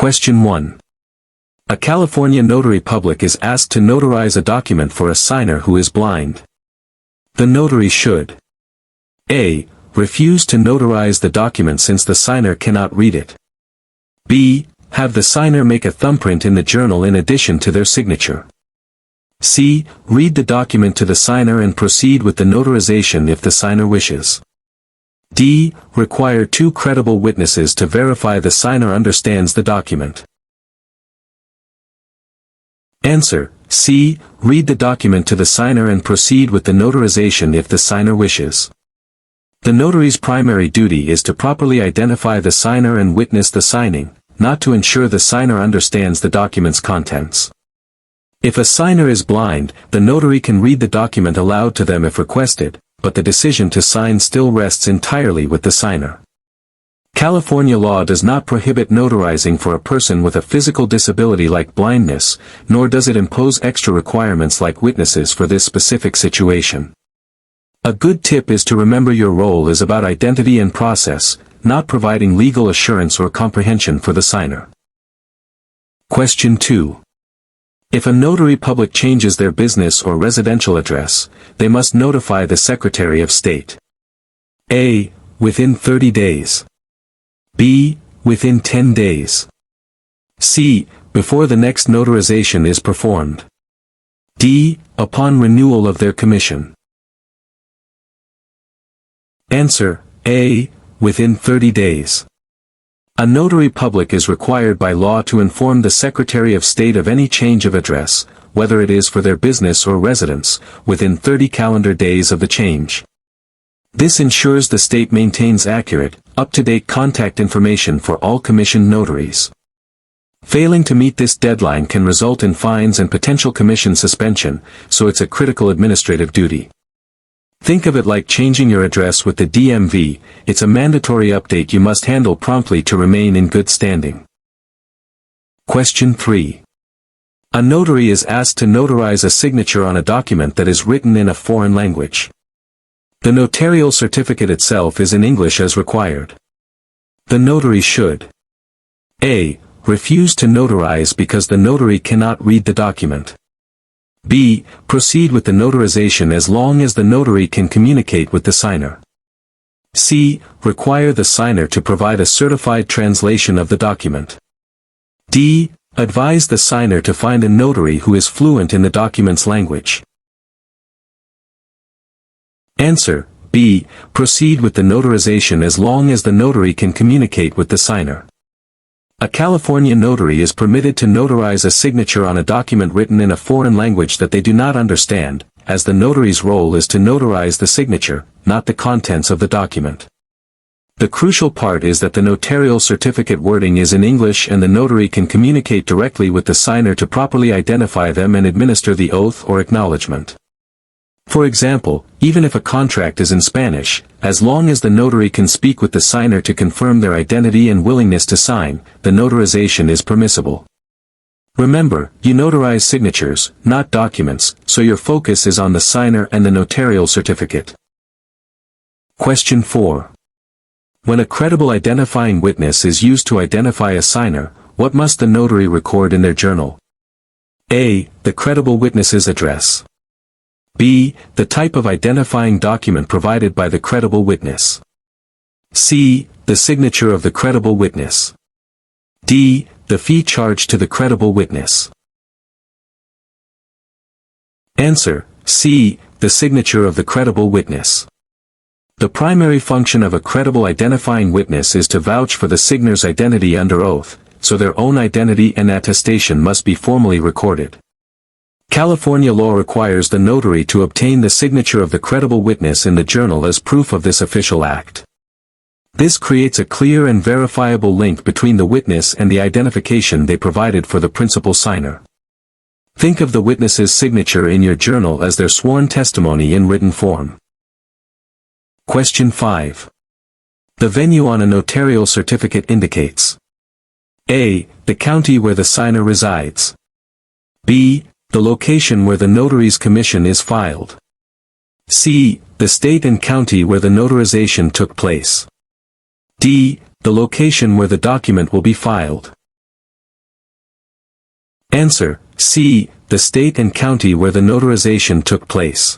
Question 1. A California notary public is asked to notarize a document for a signer who is blind. The notary should A. Refuse to notarize the document since the signer cannot read it. B. Have the signer make a thumbprint in the journal in addition to their signature. C. Read the document to the signer and proceed with the notarization if the signer wishes. D. Require 2 credible witnesses to verify the signer understands the document. Answer: C. Read the document to the signer and proceed with the notarization if the signer wishes. The notary's primary duty is to properly identify the signer and witness the signing, not to ensure the signer understands the document's contents. If a signer is blind, the notary can read the document aloud to them if requested, but the decision to sign still rests entirely with the signer. California law does not prohibit notarizing for a person with a physical disability like blindness, nor does it impose extra requirements like witnesses for this specific situation. A good tip is to remember your role is about identity and process, not providing legal assurance or comprehension for the signer. Question 2. If a notary public changes their business or residential address, they must notify the Secretary of State. A. Within 30 days. B. Within 10 days. C. Before the next notarization is performed. D. Upon renewal of their commission. Answer: A. Within 30 days. A notary public is required by law to inform the Secretary of State of any change of address, whether it is for their business or residence, within 30 calendar days of the change. This ensures the state maintains accurate, up-to-date contact information for all commissioned notaries. Failing to meet this deadline can result in fines and potential commission suspension, so it's a critical administrative duty. Think of it like changing your address with the DMV. It's a mandatory update you must handle promptly to remain in good standing. Question 3. A notary is asked to notarize a signature on a document that is written in a foreign language. The notarial certificate itself is in English as required. The notary should A. Refuse to notarize because the notary cannot read the document. B. Proceed with the notarization as long as the notary can communicate with the signer. C. Require the signer to provide a certified translation of the document. D. Advise the signer to find a notary who is fluent in the document's language. Answer: B. Proceed with the notarization as long as the notary can communicate with the signer. A California notary is permitted to notarize a signature on a document written in a foreign language that they do not understand, as the notary's role is to notarize the signature, not the contents of the document. The crucial part is that the notarial certificate wording is in English and the notary can communicate directly with the signer to properly identify them and administer the oath or acknowledgement. For example, even if a contract is in Spanish, as long as the notary can speak with the signer to confirm their identity and willingness to sign, the notarization is permissible. Remember, you notarize signatures, not documents, so your focus is on the signer and the notarial certificate. Question 4. When a credible identifying witness is used to identify a signer, what must the notary record in their journal? A. The credible witness's address. B. The type of identifying document provided by the credible witness. C. The signature of the credible witness. D. The fee charged to the credible witness. Answer: C. The signature of the credible witness. The primary function of a credible identifying witness is to vouch for the signer's identity under oath, so their own identity and attestation must be formally recorded. California law requires the notary to obtain the signature of the credible witness in the journal as proof of this official act. This creates a clear and verifiable link between the witness and the identification they provided for the principal signer. Think of the witness's signature in your journal as their sworn testimony in written form. Question 5. The venue on a notarial certificate indicates: A. The county where the signer resides. B. The location where the notary's commission is filed. C. The state and county where the notarization took place. D. The location where the document will be filed. Answer: C. The state and county where the notarization took place.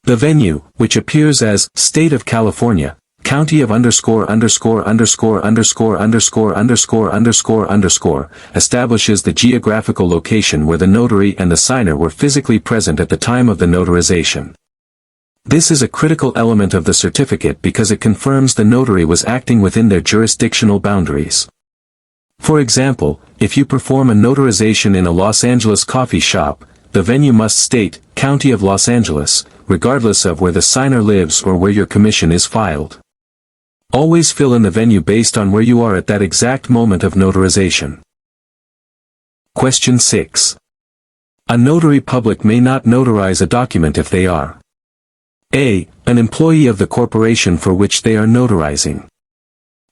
The venue, which appears as State of California, County of __________________, establishes the geographical location where the notary and the signer were physically present at the time of the notarization. This is a critical element of the certificate because it confirms the notary was acting within their jurisdictional boundaries. For example, if you perform a notarization in a Los Angeles coffee shop, the venue must state, County of Los Angeles, regardless of where the signer lives or where your commission is filed. Always fill in the venue based on where you are at that exact moment of notarization. Question 6. A notary public may not notarize a document if they are: A. An employee of the corporation for which they are notarizing.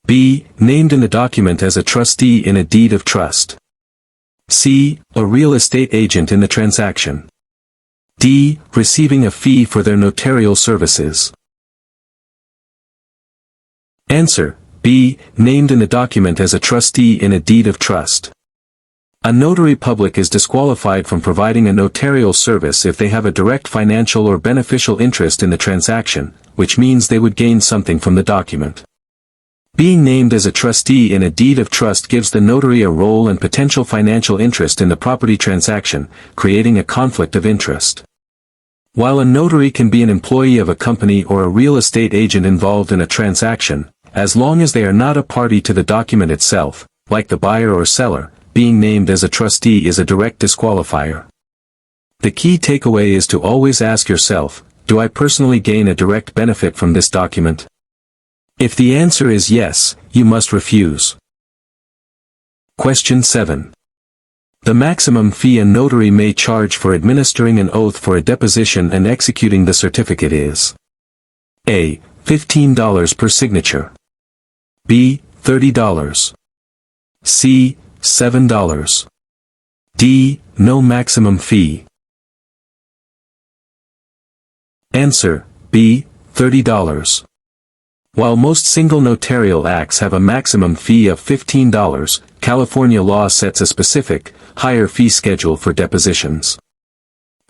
B. Named in the document as a trustee in a deed of trust. C. A real estate agent in the transaction. D. Receiving a fee for their notarial services. Answer: B. Named in the document as a trustee in a deed of trust. A notary public is disqualified from providing a notarial service if they have a direct financial or beneficial interest in the transaction, which means they would gain something from the document. Being named as a trustee in a deed of trust gives the notary a role and potential financial interest in the property transaction, creating a conflict of interest. While a notary can be an employee of a company or a real estate agent involved in a transaction, as long as they are not a party to the document itself, like the buyer or seller, being named as a trustee is a direct disqualifier. The key takeaway is to always ask yourself, do I personally gain a direct benefit from this document? If the answer is yes, you must refuse. Question 7. The maximum fee a notary may charge for administering an oath for a deposition and executing the certificate is: A. $15 per signature. B. $30. C. $7. D. No maximum fee. Answer: B. $30. While most single notarial acts have a maximum fee of $15, California law sets a specific, higher fee schedule for depositions.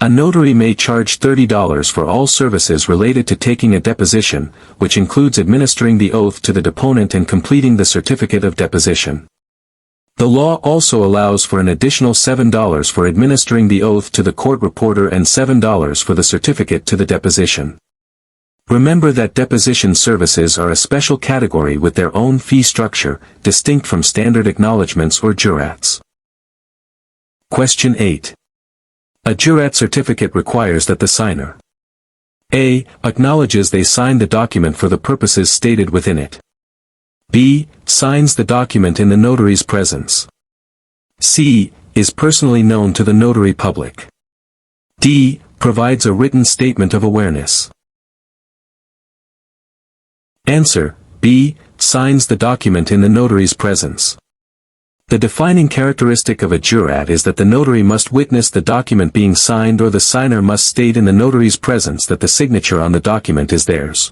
A notary may charge $30 for all services related to taking a deposition, which includes administering the oath to the deponent and completing the certificate of deposition. The law also allows for an additional $7 for administering the oath to the court reporter and $7 for the certificate to the deposition. Remember that deposition services are a special category with their own fee structure, distinct from standard acknowledgements or jurats. Question 8. A jurat certificate requires that the signer: A. Acknowledges they signed the document for the purposes stated within it. B. Signs the document in the notary's presence. C. Is personally known to the notary public. D. Provides a written statement of awareness. Answer: B. Signs the document in the notary's presence. The defining characteristic of a jurat is that the notary must witness the document being signed, or the signer must state in the notary's presence that the signature on the document is theirs.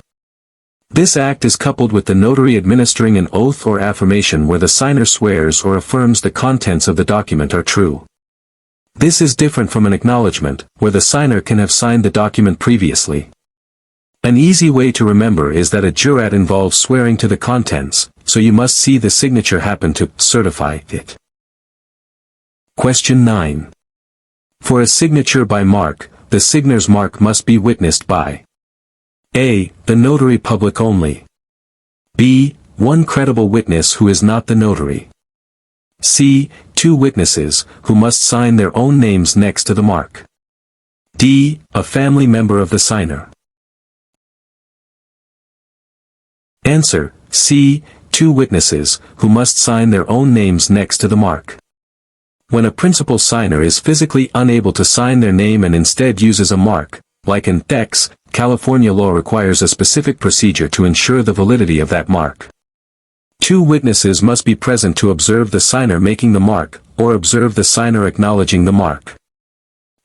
This act is coupled with the notary administering an oath or affirmation where the signer swears or affirms the contents of the document are true. This is different from an acknowledgement, where the signer can have signed the document previously. An easy way to remember is that a jurat involves swearing to the contents, so you must see the signature happen to certify it. Question 9. For a signature by mark, the signer's mark must be witnessed by: A. The notary public only. B. One credible witness who is not the notary. C. Two witnesses, who must sign their own names next to the mark. D. A family member of the signer. Answer: C. Two witnesses, who must sign their own names next to the mark. When a principal signer is physically unable to sign their name and instead uses a mark, like an X, California law requires a specific procedure to ensure the validity of that mark. Two witnesses must be present to observe the signer making the mark, or observe the signer acknowledging the mark.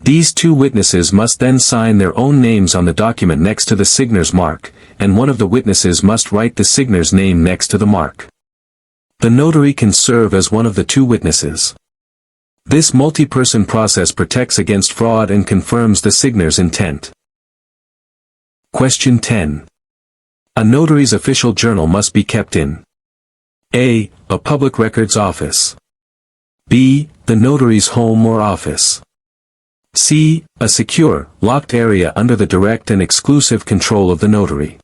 These two witnesses must then sign their own names on the document next to the signer's mark, and one of the witnesses must write the signer's name next to the mark. The notary can serve as one of the two witnesses. This multi-person process protects against fraud and confirms the signer's intent. Question 10. A notary's official journal must be kept in A. A public records office. B. The notary's home or office. C. A secure, locked area under the direct and exclusive control of the notary.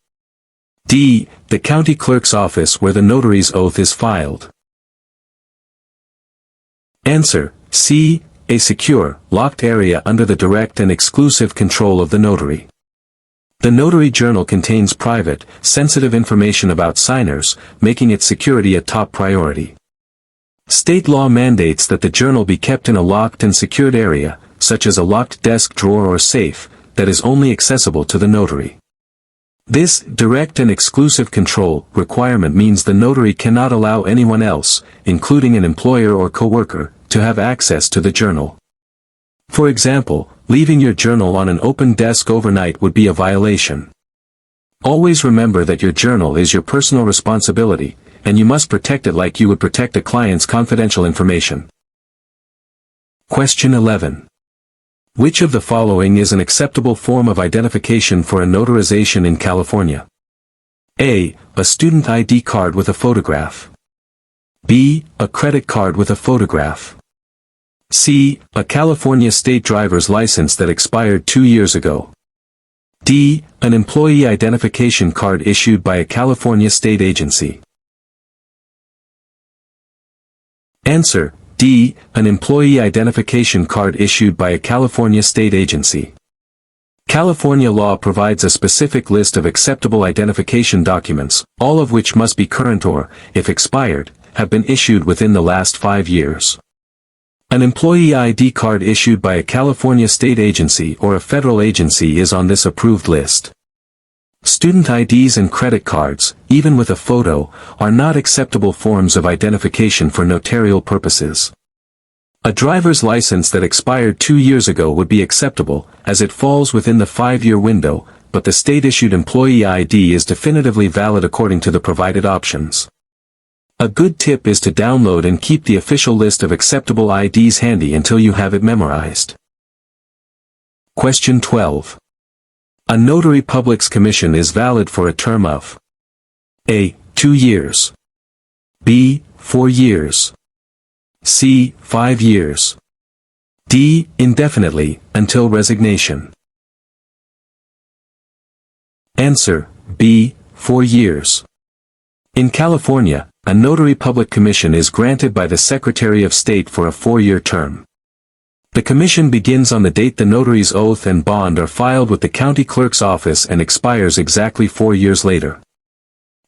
D. The county clerk's office where the notary's oath is filed. Answer: C. A secure, locked area under the direct and exclusive control of the notary. The notary journal contains private, sensitive information about signers, making its security a top priority. State law mandates that the journal be kept in a locked and secured area, such as a locked desk drawer or safe, that is only accessible to the notary. This direct and exclusive control requirement means the notary cannot allow anyone else, including an employer or coworker, to have access to the journal. For example, leaving your journal on an open desk overnight would be a violation. Always remember that your journal is your personal responsibility, and you must protect it like you would protect a client's confidential information. Question 11. Which of the following is an acceptable form of identification for a notarization in California? A. A student ID card with a photograph. B. A credit card with a photograph. C. A California state driver's license that expired 2 years ago. D. An employee identification card issued by a California state agency. Answer: D. An employee identification card issued by a California state agency. California law provides a specific list of acceptable identification documents, all of which must be current or, if expired, have been issued within the last 5 years. An employee ID card issued by a California state agency or a federal agency is on this approved list. Student IDs and credit cards, even with a photo, are not acceptable forms of identification for notarial purposes. A driver's license that expired 2 years ago would be acceptable, as it falls within the 5-year window, but the state-issued employee ID is definitively valid according to the provided options. A good tip is to download and keep the official list of acceptable IDs handy until you have it memorized. Question 12. A notary public's commission is valid for a term of A. 2 years. B. 4 years. C. 5 years. D. Indefinitely, until resignation. Answer: B. 4 years. In California, a notary public commission is granted by the Secretary of State for a 4-year term. The commission begins on the date the notary's oath and bond are filed with the county clerk's office and expires exactly 4 years later.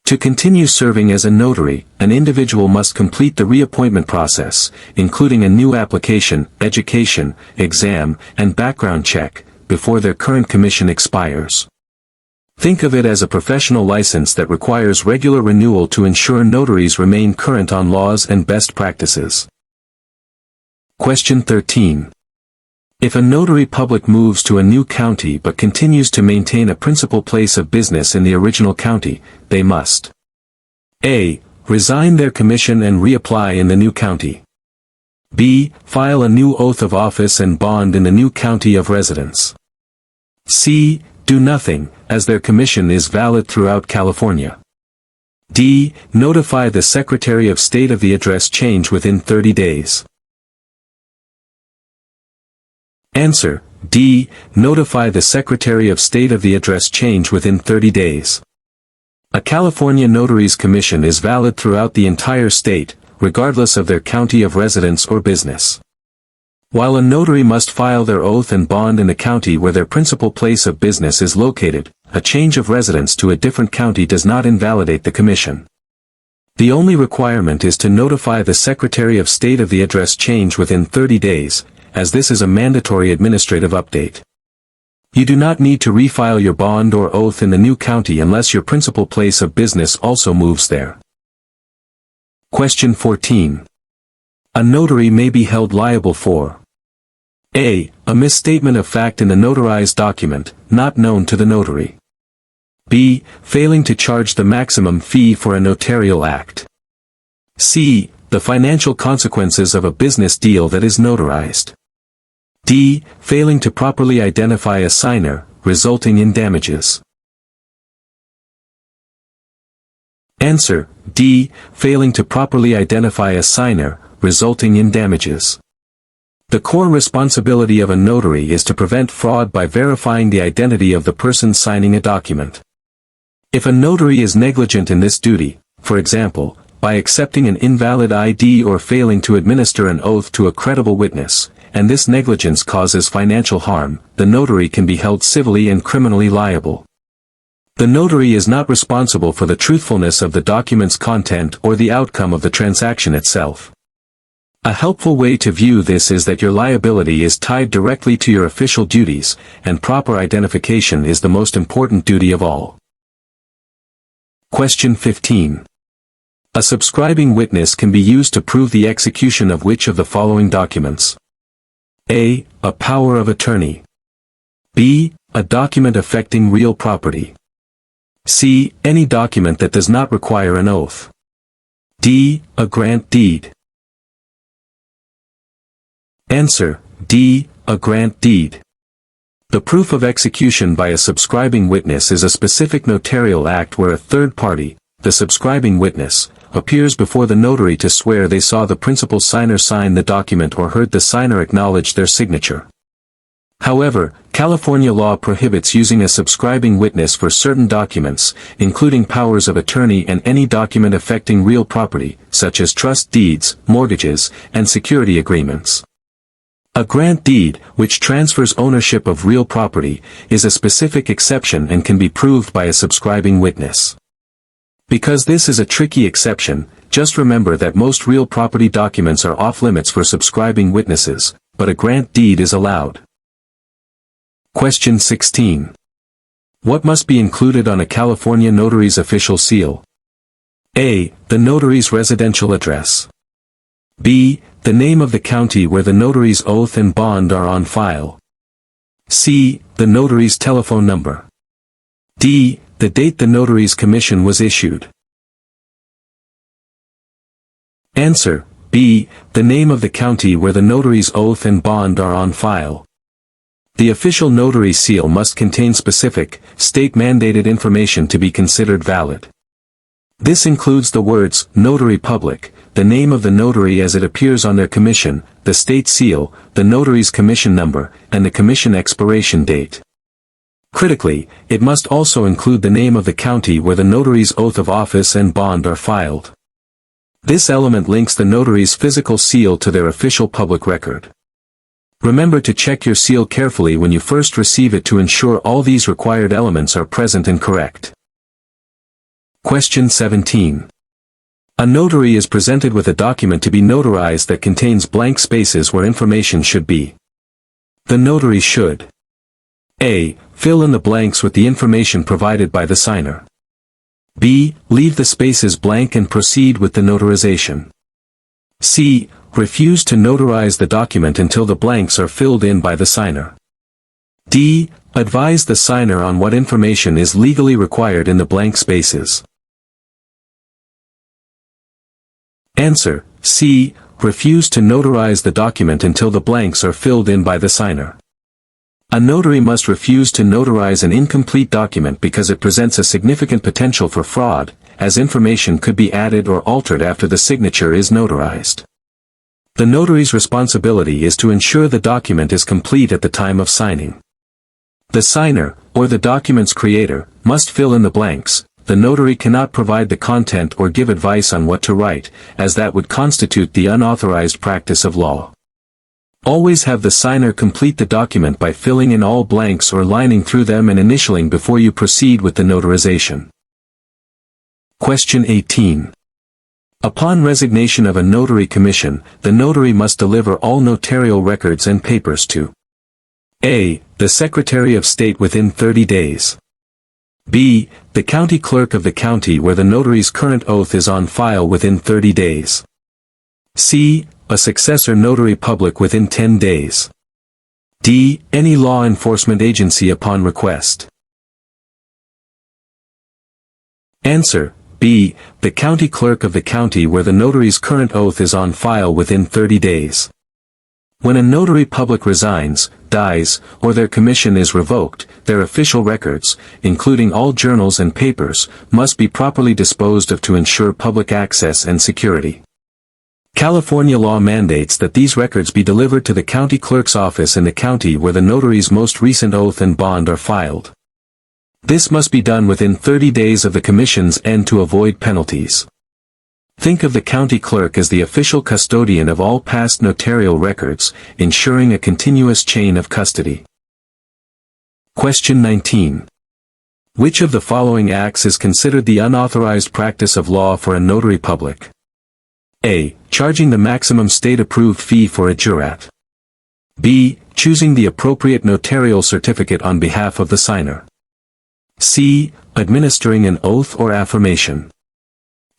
To continue serving as a notary, an individual must complete the reappointment process, including a new application, education, exam, and background check, before their current commission expires. Think of it as a professional license that requires regular renewal to ensure notaries remain current on laws and best practices. Question 13. If a notary public moves to a new county but continues to maintain a principal place of business in the original county, they must A. Resign their commission and reapply in the new county. B. File a new oath of office and bond in the new county of residence. C. Do nothing, as their commission is valid throughout California. D. Notify the Secretary of State of the address change within 30 days. Answer: D. Notify the Secretary of State of the address change within 30 days. A California notary's commission is valid throughout the entire state, regardless of their county of residence or business. While a notary must file their oath and bond in the county where their principal place of business is located, a change of residence to a different county does not invalidate the commission. The only requirement is to notify the Secretary of State of the address change within 30 days, as this is a mandatory administrative update. You do not need to refile your bond or oath in the new county unless your principal place of business also moves there. Question 14. A notary may be held liable for A. A misstatement of fact in the notarized document, not known to the notary. B. Failing to charge the maximum fee for a notarial act. C. the financial consequences of a business deal that is notarized. D. Failing to properly identify a signer, resulting in damages. Answer: D. Failing to properly identify a signer, resulting in damages. The core responsibility of a notary is to prevent fraud by verifying the identity of the person signing a document. If a notary is negligent in this duty, for example, by accepting an invalid ID or failing to administer an oath to a credible witness, and this negligence causes financial harm, the notary can be held civilly and criminally liable. The notary is not responsible for the truthfulness of the document's content or the outcome of the transaction itself. A helpful way to view this is that your liability is tied directly to your official duties, and proper identification is the most important duty of all. Question 15. A subscribing witness can be used to prove the execution of which of the following documents? A. A power of attorney. B. A document affecting real property. C. Any document that does not require an oath. D. A grant deed. Answer: D. A grant deed. The proof of execution by a subscribing witness is a specific notarial act where a third party, the subscribing witness, appears before the notary to swear they saw the principal signer sign the document or heard the signer acknowledge their signature. However, California law prohibits using a subscribing witness for certain documents, including powers of attorney and any document affecting real property, such as trust deeds, mortgages, and security agreements. A grant deed, which transfers ownership of real property, is a specific exception and can be proved by a subscribing witness. Because this is a tricky exception, just remember that most real property documents are off-limits for subscribing witnesses, but a grant deed is allowed. Question 16. What must be included on a California notary's official seal? A. The notary's residential address. B. The name of the county where the notary's oath and bond are on file. C. The notary's telephone number. D. The date the notary's commission was issued. Answer: B. The name of the county where the notary's oath and bond are on file. The official notary seal must contain specific, state-mandated information to be considered valid. This includes the words, Notary Public, the name of the notary as it appears on their commission, the state seal, the notary's commission number, and the commission expiration date. Critically, it must also include the name of the county where the notary's oath of office and bond are filed. This element links the notary's physical seal to their official public record. Remember to check your seal carefully when you first receive it to ensure all these required elements are present and correct. Question 17. A notary is presented with a document to be notarized that contains blank spaces where information should be. The notary should: A. Fill in the blanks with the information provided by the signer. B. Leave the spaces blank and proceed with the notarization. C. Refuse to notarize the document until the blanks are filled in by the signer. D. Advise the signer on what information is legally required in the blank spaces. Answer: C. Refuse to notarize the document until the blanks are filled in by the signer. A notary must refuse to notarize an incomplete document because it presents a significant potential for fraud, as information could be added or altered after the signature is notarized. The notary's responsibility is to ensure the document is complete at the time of signing. The signer, or the document's creator, must fill in the blanks. The notary cannot provide the content or give advice on what to write, as that would constitute the unauthorized practice of law. Always have the signer complete the document by filling in all blanks or lining through them and initialing before you proceed with the notarization. Question 18. Upon resignation of a notary commission, the notary must deliver all notarial records and papers to A. The Secretary of State within 30 days. B. The county clerk of the county where the notary's current oath is on file within 30 days. C. A successor notary public within 10 days. D. Any law enforcement agency upon request. Answer: B. The county clerk of the county where the notary's current oath is on file within 30 days. When a notary public resigns, dies, or their commission is revoked, their official records, including all journals and papers, must be properly disposed of to ensure public access and security. California law mandates that these records be delivered to the county clerk's office in the county where the notary's most recent oath and bond are filed. This must be done within 30 days of the commission's end to avoid penalties. Think of the county clerk as the official custodian of all past notarial records, ensuring a continuous chain of custody. Question 19. Which of the following acts is considered the unauthorized practice of law for a notary public? A. Charging the maximum state-approved fee for a jurat. B. Choosing the appropriate notarial certificate on behalf of the signer. C. Administering an oath or affirmation.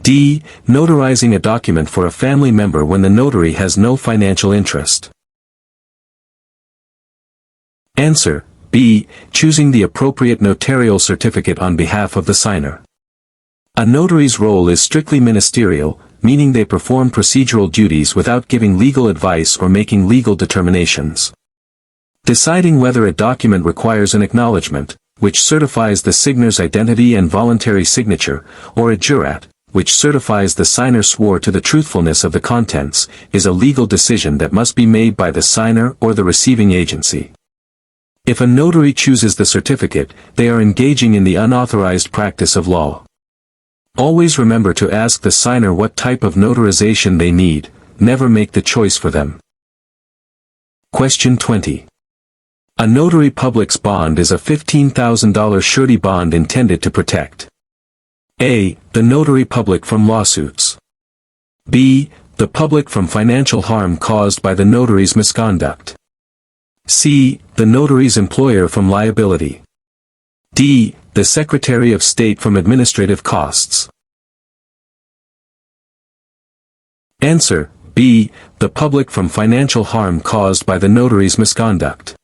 D. Notarizing a document for a family member when the notary has no financial interest. Answer: B. Choosing the appropriate notarial certificate on behalf of the signer. A notary's role is strictly ministerial, meaning they perform procedural duties without giving legal advice or making legal determinations. Deciding whether a document requires an acknowledgement, which certifies the signer's identity and voluntary signature, or a jurat, which certifies the signer swore to the truthfulness of the contents, is a legal decision that must be made by the signer or the receiving agency. If a notary chooses the certificate, they are engaging in the unauthorized practice of law. Always remember to ask the signer what type of notarization they need, never make the choice for them. Question 20. A notary public's bond is a $15,000 surety bond intended to protect A. The notary public from lawsuits. B. The public from financial harm caused by the notary's misconduct. C. The notary's employer from liability. D. The Secretary of State from administrative costs. Answer: B. The public from financial harm caused by the notary's misconduct.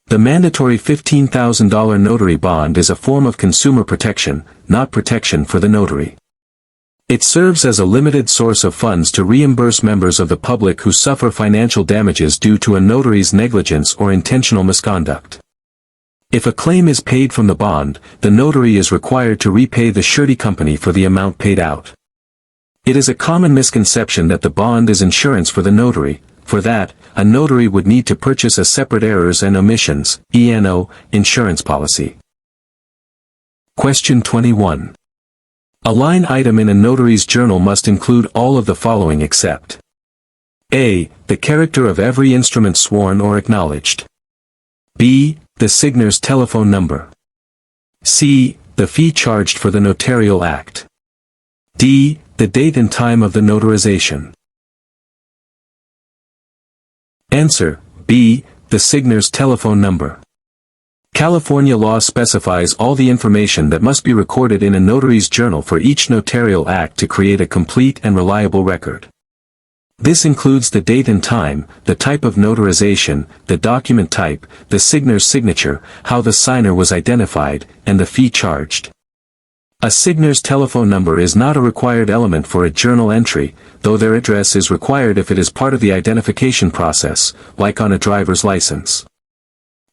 The mandatory $15,000 notary bond is a form of consumer protection, not protection for the notary. It serves as a limited source of funds to reimburse members of the public who suffer financial damages due to a notary's negligence or intentional misconduct. If a claim is paid from the bond, the notary is required to repay the surety company for the amount paid out. It is a common misconception that the bond is insurance for the notary. For that, a notary would need to purchase a separate errors and omissions (E&O) insurance policy. Question 21. A line item in a notary's journal must include all of the following except A. The character of every instrument sworn or acknowledged. B. The signer's telephone number. C. The fee charged for the notarial act. D. The date and time of the notarization. Answer: B. The signer's telephone number. California law specifies all the information that must be recorded in a notary's journal for each notarial act to create a complete and reliable record. This includes the date and time, the type of notarization, the document type, the signer's signature, how the signer was identified, and the fee charged. A signer's telephone number is not a required element for a journal entry, though their address is required if it is part of the identification process, like on a driver's license.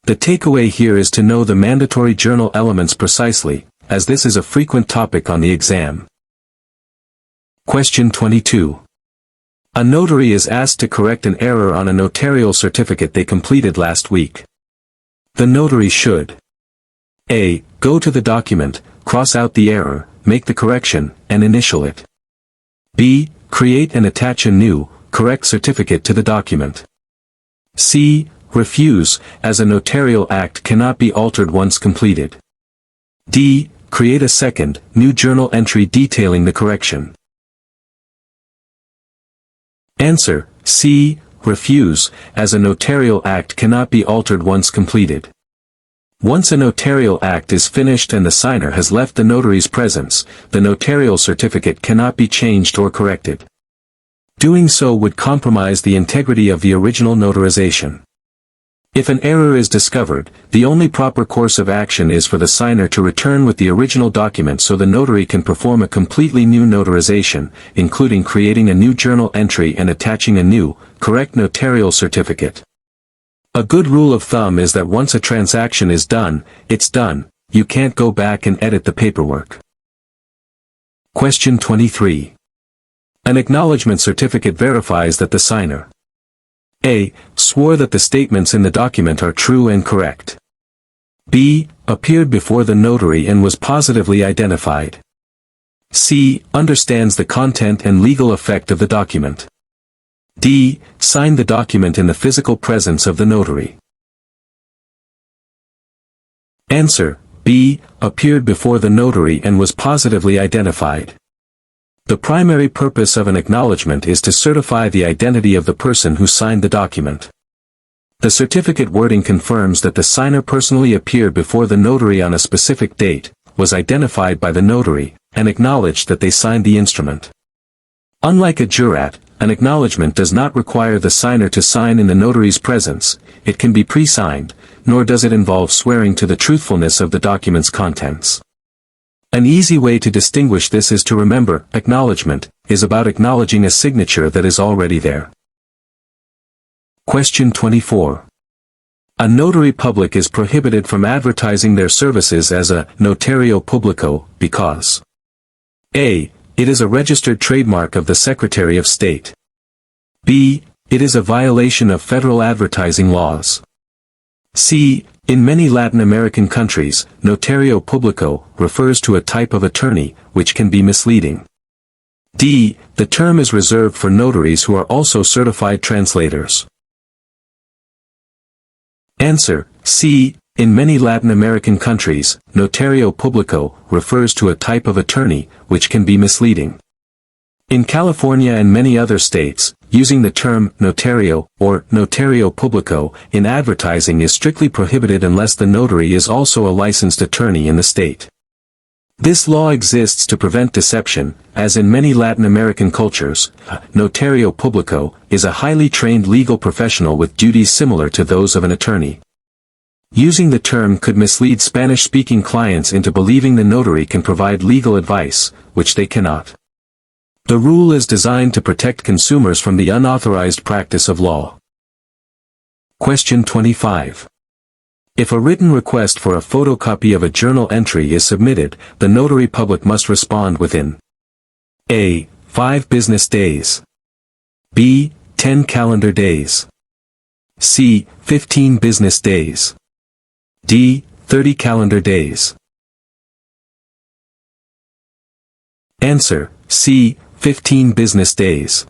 The takeaway here is to know the mandatory journal elements precisely, as this is a frequent topic on the exam. Question 22. A notary is asked to correct an error on a notarial certificate they completed last week. The notary should A. Go to the document, cross out the error, make the correction, and initial it. B. Create and attach a new, correct certificate to the document. C. Refuse, as a notarial act cannot be altered once completed. D. Create a second, new journal entry detailing the correction. Answer: C. Refuse, as a notarial act cannot be altered once completed. Once a notarial act is finished and the signer has left the notary's presence, the notarial certificate cannot be changed or corrected. Doing so would compromise the integrity of the original notarization. If an error is discovered, the only proper course of action is for the signer to return with the original document so the notary can perform a completely new notarization, including creating a new journal entry and attaching a new, correct notarial certificate. A good rule of thumb is that once a transaction is done, it's done. You can't go back and edit the paperwork. Question 23. An acknowledgement certificate verifies that the signer A. Swore that the statements in the document are true and correct. B. Appeared before the notary and was positively identified. C. Understands the content and legal effect of the document. D. Signed the document in the physical presence of the notary. Answer: B. Appeared before the notary and was positively identified. The primary purpose of an acknowledgement is to certify the identity of the person who signed the document. The certificate wording confirms that the signer personally appeared before the notary on a specific date, was identified by the notary, and acknowledged that they signed the instrument. Unlike a jurat, an acknowledgement does not require the signer to sign in the notary's presence. It can be pre-signed, nor does it involve swearing to the truthfulness of the document's contents. An easy way to distinguish this is to remember, acknowledgement is about acknowledging a signature that is already there. Question 24. A notary public is prohibited from advertising their services as a notario publico because A. It is a registered trademark of the Secretary of State. B. It is a violation of federal advertising laws. C. In many Latin American countries, notario publico refers to a type of attorney, which can be misleading. D. The term is reserved for notaries who are also certified translators. Answer: C. In many Latin American countries, notario publico refers to a type of attorney, which can be misleading. In California and many other states, using the term notario or notario publico in advertising is strictly prohibited unless the notary is also a licensed attorney in the state. This law exists to prevent deception, as in many Latin American cultures, a notario publico is a highly trained legal professional with duties similar to those of an attorney. Using the term could mislead Spanish-speaking clients into believing the notary can provide legal advice, which they cannot. The rule is designed to protect consumers from the unauthorized practice of law. Question 25. If a written request for a photocopy of a journal entry is submitted, the notary public must respond within A. 5 business days. B. 10 calendar days. C. 15 business days. D. 30 calendar days. Answer: C. 15 business days.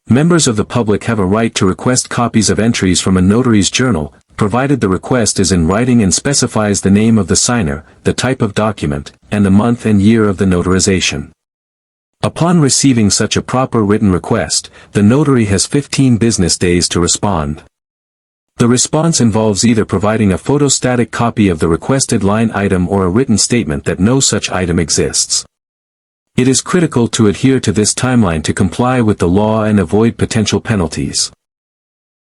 Members of the public have a right to request copies of entries from a notary's journal, provided the request is in writing and specifies the name of the signer, the type of document, and the month and year of the notarization. Upon receiving such a proper written request, the notary has 15 business days to respond. The response involves either providing a photostatic copy of the requested line item or a written statement that no such item exists. It is critical to adhere to this timeline to comply with the law and avoid potential penalties.